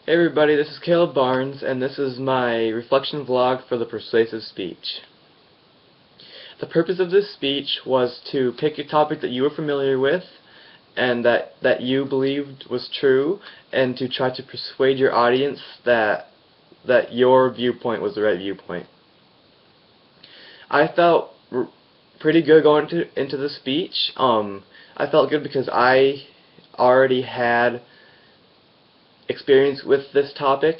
Hey everybody, this is Caleb Barnes, and this is my reflection vlog for the persuasive speech. The purpose of this speech was to pick a topic that you were familiar with and that you believed was true, and to try to persuade your audience that your viewpoint was the right viewpoint. I felt pretty good going into the speech. I felt good because I already had experience with this topic,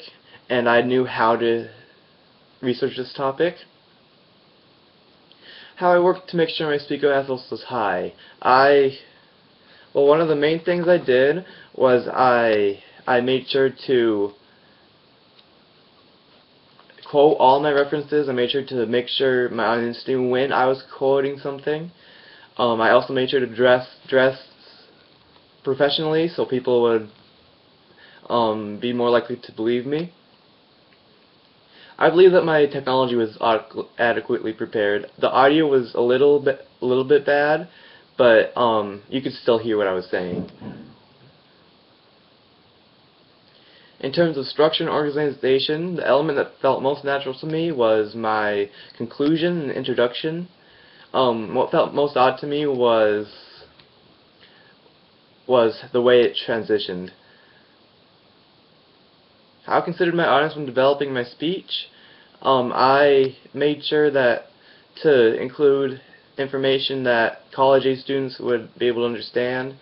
and I knew how to research this topic. How I worked to make sure my speaker ethos was high. Well, one of the main things I did was I made sure to quote all my references. I made sure to make sure my audience knew when I was quoting something. I also made sure to dress professionally so people would be more likely to believe me. I believe that my technology was adequately prepared. The audio was a little bit bad, but you could still hear what I was saying. In terms of structure and organization, the element that felt most natural to me was my conclusion and introduction. What felt most odd to me was the way it transitioned. How I considered my audience when developing my speech. I made sure that to include information that college-age students would be able to understand.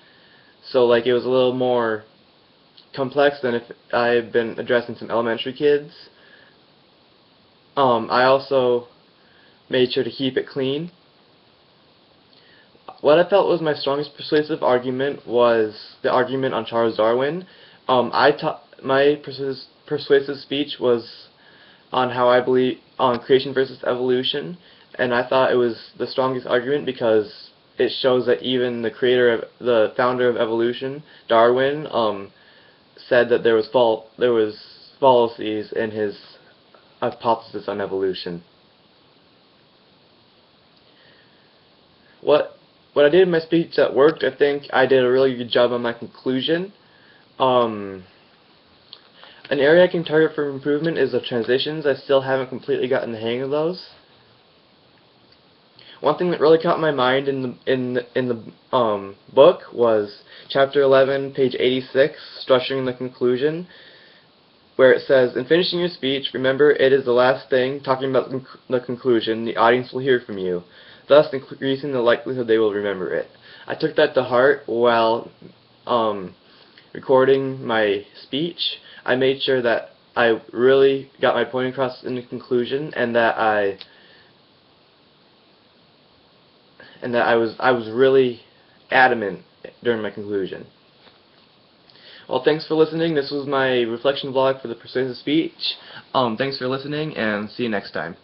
So like it was a little more complex than if I had been addressing some elementary kids. I also made sure to keep it clean. What I felt was my strongest persuasive argument was the argument on Charles Darwin. My persuasive speech was on how I believe on creation versus evolution, and I thought it was the strongest argument because it shows that even the founder of evolution, Darwin, said that there was fallacies in his hypothesis on evolution. What I did in my speech that worked, I think I did a really good job on my conclusion. An area I can target for improvement is the transitions. I still haven't completely gotten the hang of those. One thing that really caught my mind in the book was chapter 11, page 86, structuring the conclusion, where it says, "In finishing your speech, remember it is the last thing, talking about the conclusion, the audience will hear from you, thus increasing the likelihood they will remember it." I took that to heart while recording my speech. I made sure that I really got my point across in the conclusion, and that I was really adamant during my conclusion. Well, thanks for listening. This was my reflection vlog for the persuasive speech. Thanks for listening, and see you next time.